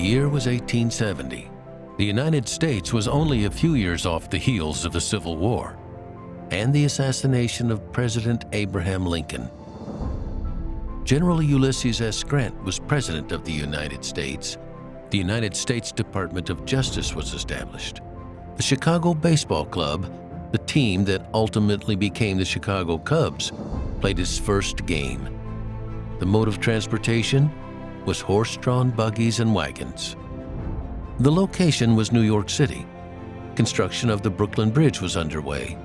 year was 1870. The United States was only a few years off the heels of the Civil War and the assassination of President Abraham Lincoln. General Ulysses S. Grant was President of the United States. The United States Department of Justice was established. The Chicago Baseball Club, the team that ultimately became the Chicago Cubs, played its first game. The mode of transportation was horse-drawn buggies and wagons. The location was New York City. Construction of the Brooklyn Bridge was underway.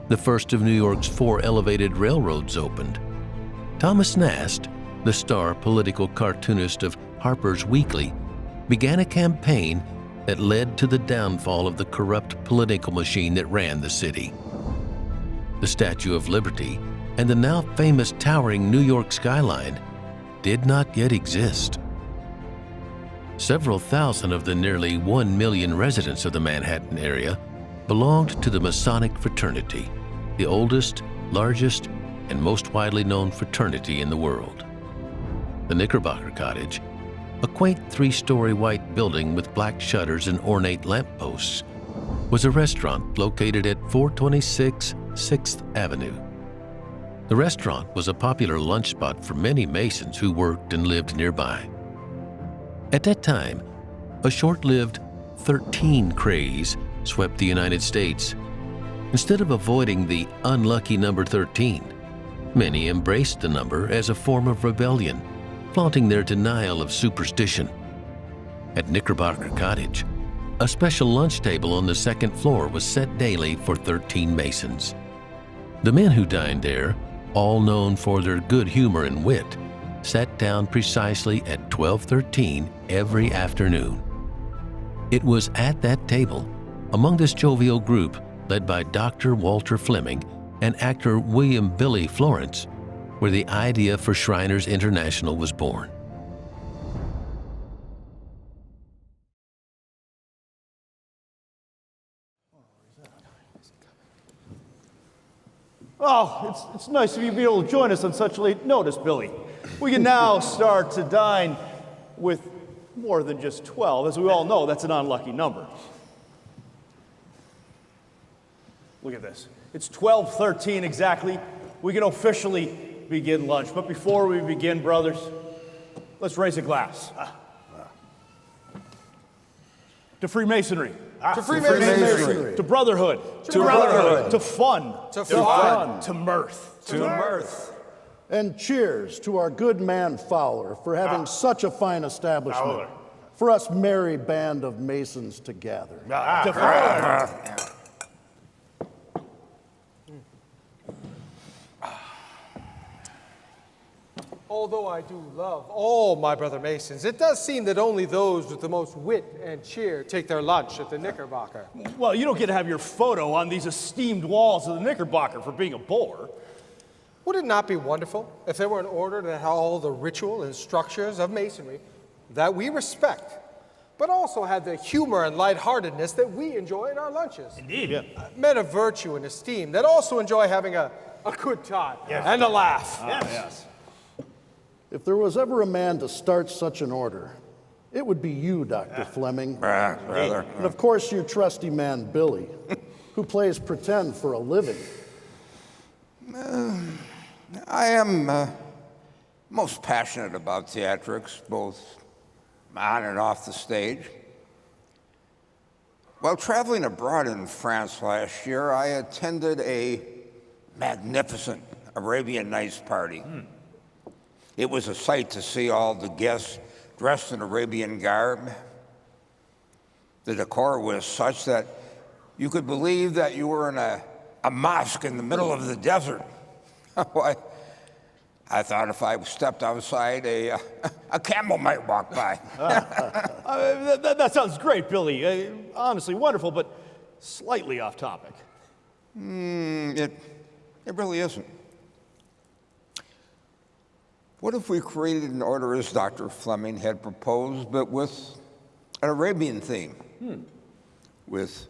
The first of New York's 4 elevated railroads opened. Thomas Nast, the star political cartoonist of Harper's Weekly, began a campaign that led to the downfall of the corrupt political machine that ran the city. The Statue of Liberty and the now famous towering New York skyline did not yet exist. Several thousand of the nearly 1 million residents of the Manhattan area belonged to the Masonic fraternity, the oldest, largest, and most widely known fraternity in the world. The Knickerbocker Cottage, a quaint 3-story white building with black shutters and ornate lampposts, was a restaurant located at 426 6th Avenue. The restaurant was a popular lunch spot for many Masons who worked and lived nearby. At that time, a short-lived 13 craze swept the United States. Instead of avoiding the unlucky number 13, many embraced the number as a form of rebellion, flaunting their denial of superstition. At Knickerbocker Cottage, a special lunch table on the 2nd floor was set daily for 13 Masons. The men who dined there, all known for their good humor and wit, sat down precisely at 12:13 every afternoon. It was at that table, among this jovial group led by Dr. Walter Fleming and actor William "Billy" Florence, where the idea for Shriners International was born. Oh, it's nice of you to be able to join us on such late notice, Billy. We can now start to dine with more than just 12. As we all know, that's an unlucky number. Look at this. It's 12:13 exactly. We can officially begin lunch. But before we begin, brothers, let's raise a glass. To Freemasonry. To Freemasonry. To brotherhood. To brotherhood. To fun. To fun. To mirth. To mirth. And cheers to our good man Fowler for having such a fine establishment. Fowler. For us merry band of Masons to gather. To Fowler. Although I do love all my brother Masons, it does seem that only those with the most wit and cheer take their lunch at the Knickerbocker. Well, you don't get to have your photo on these esteemed walls of the Knickerbocker for being a bore. Would it not be wonderful if there were an order that had all the ritual and structures of Masonry that we respect, but also had the humor and lightheartedness that we enjoy in our lunches? Indeed. Yeah. Men of virtue and esteem that also enjoy having a good time and a laugh. Yes. If there was ever a man to start such an order, it would be you, Dr. Fleming. Brother. And of course, your trusty man, Billy, who plays pretend for a living. I am most passionate about theatrics, both on and off the stage. While traveling abroad in France last year, I attended a magnificent Arabian Nights party. It was a sight to see all the guests dressed in Arabian garb. The decor was such that you could believe that you were in a mosque in the middle of the desert. I thought if I stepped outside, a camel might walk by. That sounds great, Billy. Honestly, wonderful, but slightly off topic. It really isn't. What if we created an order as Dr. Fleming had proposed, but with an Arabian theme? With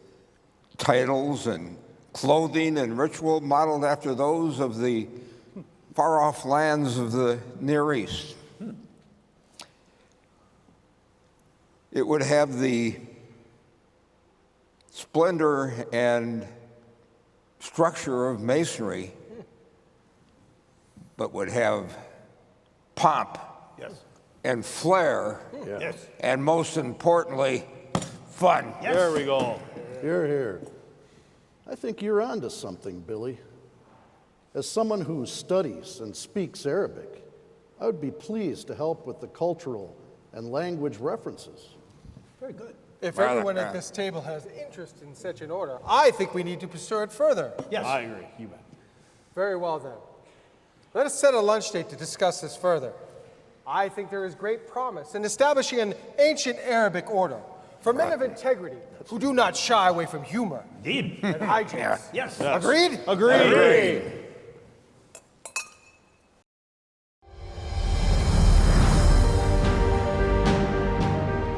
titles and clothing and ritual modeled after those of the far-off lands of the Near East. It would have the splendor and structure of masonry, but would have pomp and flair, and most importantly, fun. There we go. Here, here. I think you're onto something, Billy. As someone who studies and speaks Arabic, I would be pleased to help with the cultural and language references. Very good. If everyone at this table has interest in such an order, I think we need to pursue it further. Yes. I agree. You bet. Very well then. Let us set a lunch date to discuss this further. I think there is great promise in establishing an ancient Arabic order for men of integrity who do not shy away from humor Indeed. and hijinks. Yes. Agreed? Agreed.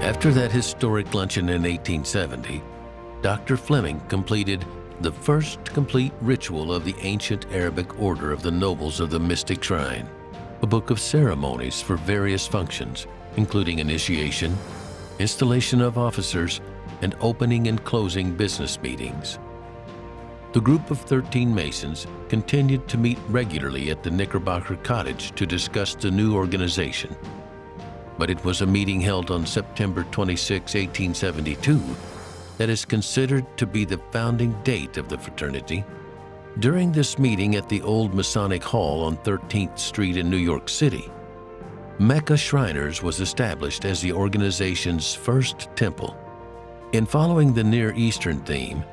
After that historic luncheon in 1870, Dr. Fleming completed the first complete ritual of the ancient Arabic order of the Nobles of the Mystic Shrine, a book of ceremonies for various functions, including initiation, installation of officers, and opening and closing business meetings. The group of 13 Masons continued to meet regularly at the Knickerbocker Cottage to discuss the new organization. But it was a meeting held on September 26, 1872, that is considered to be the founding date of the fraternity. During this meeting at the old Masonic Hall on 13th Street in New York City, Mecca Shriners was established as the organization's first temple. In following the Near Eastern theme,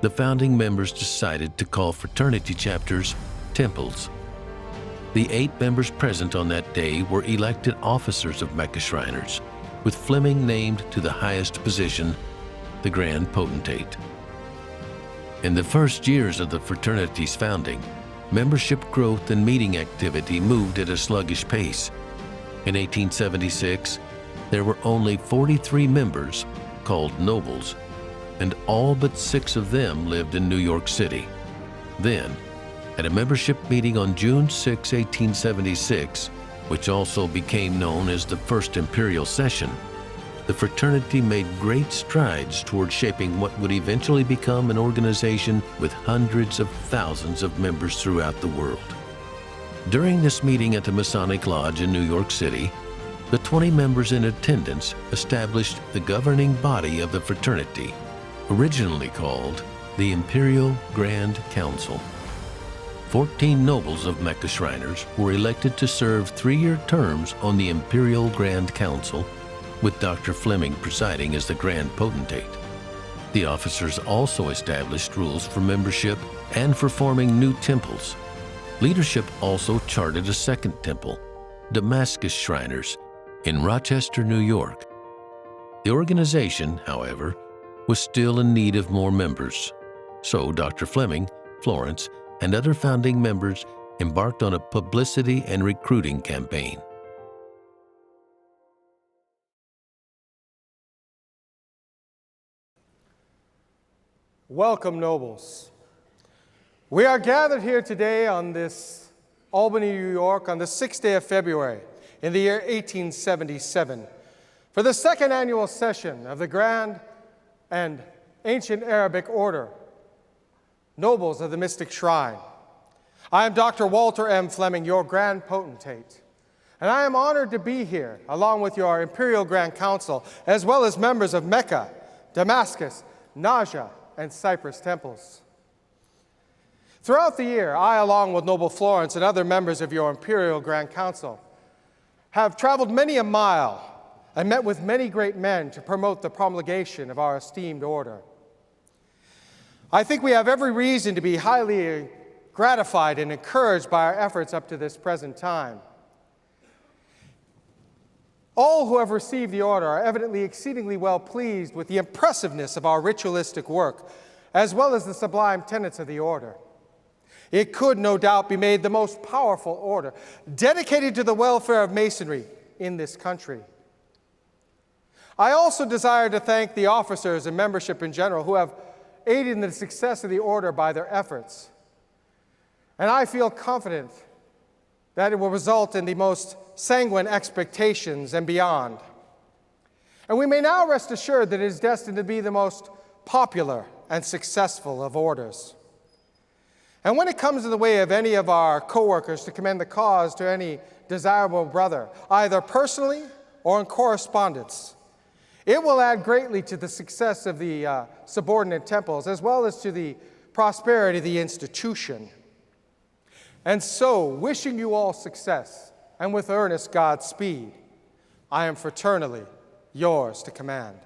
the founding members decided to call fraternity chapters temples. The 8 members present on that day were elected officers of Mecca Shriners, with Fleming named to the highest position, the Grand Potentate. In the first years of the fraternity's founding, membership growth and meeting activity moved at a sluggish pace. In 1876, there were only 43 members, called nobles, and all but 6 of them lived in New York City. Then, at a membership meeting on June 6, 1876, which also became known as the First Imperial Session, the fraternity made great strides toward shaping what would eventually become an organization with hundreds of thousands of members throughout the world. During this meeting at the Masonic Lodge in New York City, the 20 members in attendance established the governing body of the fraternity, originally called the Imperial Grand Council. 14 nobles of Mecca Shriners were elected to serve 3-year terms on the Imperial Grand Council, with Dr. Fleming presiding as the Grand Potentate. The officers also established rules for membership and for forming new temples. Leadership also charted a second temple, Damascus Shriners, in Rochester, New York. The organization, however, was still in need of more members. So Dr. Fleming, Florence, and other founding members embarked on a publicity and recruiting campaign. Welcome, nobles. We are gathered here today on this Albany, New York, on the 6th day of February in the year 1877 for the second annual session of the Grand and Ancient Arabic Order, Nobles of the Mystic Shrine. I am Dr. Walter M. Fleming, your Grand Potentate, and I am honored to be here along with your Imperial Grand Council, as well as members of Mecca, Damascus, Naja, and Cyprus temples. Throughout the year, I, along with Noble Florence and other members of your Imperial Grand Council, have traveled many a mile and met with many great men to promote the promulgation of our esteemed order. I think we have every reason to be highly gratified and encouraged by our efforts up to this present time. All who have received the order are evidently exceedingly well pleased with the impressiveness of our ritualistic work, as well as the sublime tenets of the order. It could no doubt be made the most powerful order, dedicated to the welfare of Masonry in this country. I also desire to thank the officers and membership in general who have aided in the success of the order by their efforts. And I feel confident that it will result in the most sanguine expectations and beyond. And we may now rest assured that it is destined to be the most popular and successful of orders. And when it comes in the way of any of our co-workers to commend the cause to any desirable brother, either personally or in correspondence, it will add greatly to the success of the subordinate temples, as well as to the prosperity of the institution. And so, wishing you all success, and with earnest Godspeed, I am fraternally yours to command.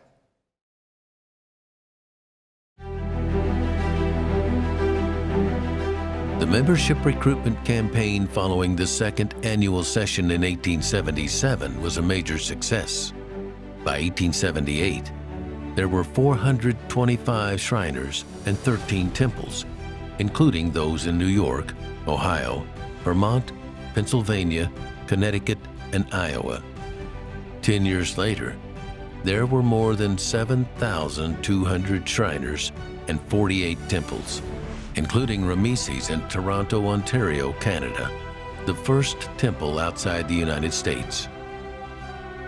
The membership recruitment campaign following the second annual session in 1877 was a major success. By 1878, there were 425 Shriners and 13 temples, including those in New York, Ohio, Vermont, Pennsylvania, Connecticut, and Iowa. 10 years later, there were more than 7,200 Shriners and 48 temples, including Ramesses in Toronto, Ontario, Canada, the first temple outside the United States.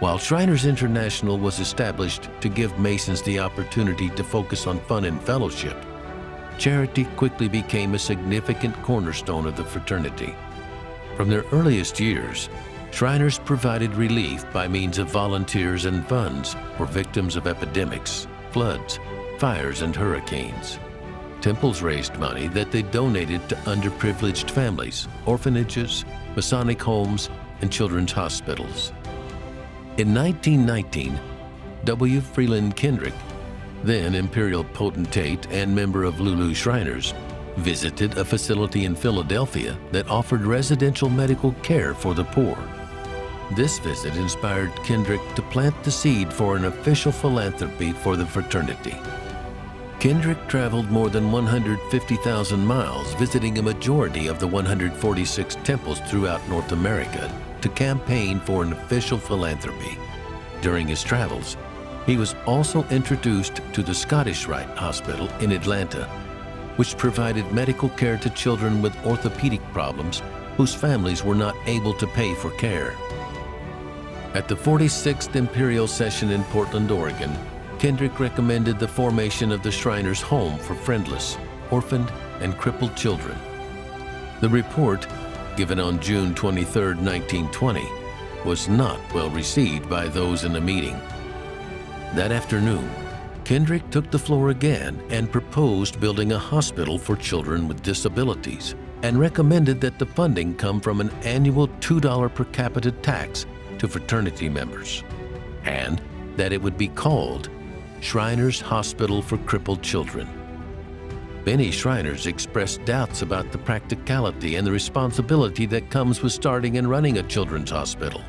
While Shriners International was established to give Masons the opportunity to focus on fun and fellowship, charity quickly became a significant cornerstone of the fraternity. From their earliest years, Shriners provided relief by means of volunteers and funds for victims of epidemics, floods, fires, and hurricanes. Temples raised money that they donated to underprivileged families, orphanages, Masonic homes, and children's hospitals. In 1919, W. Freeland Kendrick, then Imperial Potentate and member of Lulu Shriners, visited a facility in Philadelphia that offered residential medical care for the poor. This visit inspired Kendrick to plant the seed for an official philanthropy for the fraternity. Kendrick traveled more than 150,000 miles, visiting a majority of the 146 temples throughout North America to campaign for an official philanthropy. During his travels, he was also introduced to the Scottish Rite Hospital in Atlanta, which provided medical care to children with orthopedic problems whose families were not able to pay for care. At the 46th Imperial Session in Portland, Oregon, Kendrick recommended the formation of the Shriners' Home for friendless, orphaned, and crippled children. The report, given on June 23, 1920, was not well received by those in the meeting. That afternoon, Kendrick took the floor again and proposed building a hospital for children with disabilities and recommended that the funding come from an annual $2 per capita tax to fraternity members, and that it would be called Shriners Hospital for Crippled Children. Many Shriners expressed doubts about the practicality and the responsibility that comes with starting and running a children's hospital.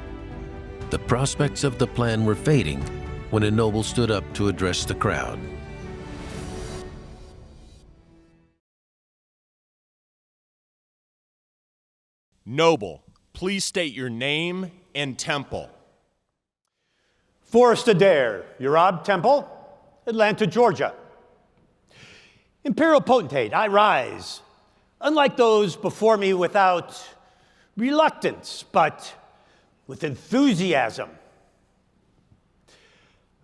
The prospects of the plan were fading when a noble stood up to address the crowd. Noble, please state your name and temple. Forest Adair, Urab Temple, Atlanta, Georgia. Imperial Potentate, I rise, unlike those before me, without reluctance, but with enthusiasm.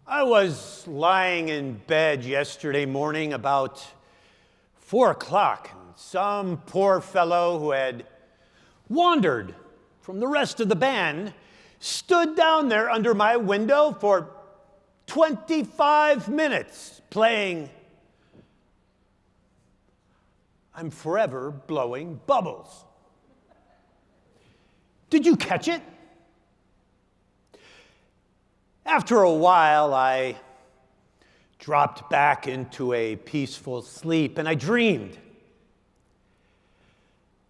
I was lying in bed yesterday morning about 4 o'clock, and some poor fellow who had wandered from the rest of the band stood down there under my window for 25 minutes playing "I'm Forever Blowing Bubbles." Did you catch it? After a while, I dropped back into a peaceful sleep, and I dreamed.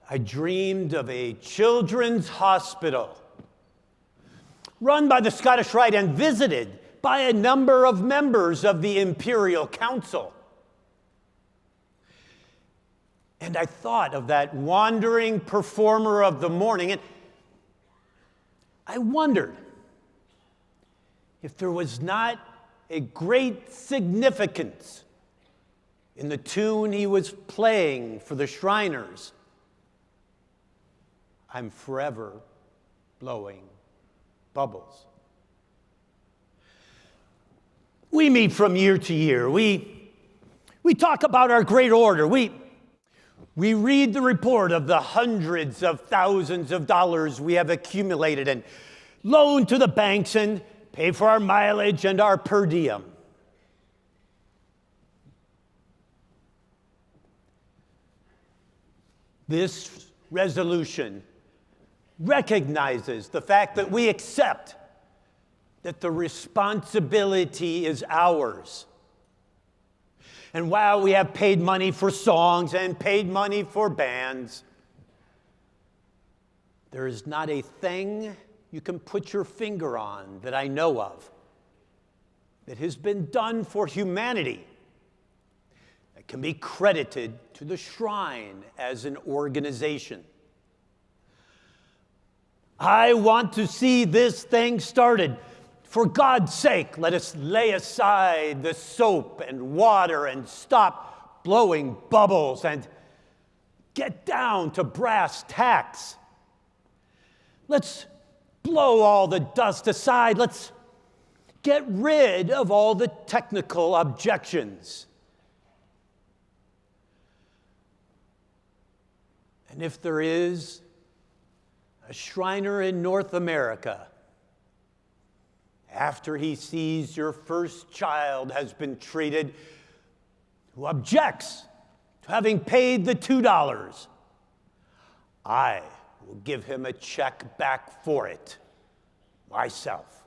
I dreamed of a children's hospital run by the Scottish Rite and visited by a number of members of the Imperial Council. And I thought of that wandering performer of the morning, and I wondered if there was not a great significance in the tune he was playing for the Shriners. "I'm forever blowing bubbles." We meet from year to year. We talk about our great order. We read the report of the hundreds of thousands of dollars we have accumulated and loaned to the banks and pay for our mileage and our per diem. This resolution recognizes the fact that we accept that the responsibility is ours. And while we have paid money for songs and paid money for bands, there is not a thing you can put your finger on that I know of that has been done for humanity that can be credited to the Shrine as an organization. I want to see this thing started. For God's sake, let us lay aside the soap and water and stop blowing bubbles and get down to brass tacks. Let's blow all the dust aside. Let's get rid of all the technical objections. And if there is a Shriner in North America, after he sees your first child has been treated, who objects to having paid the $2, I will give him a check back for it myself.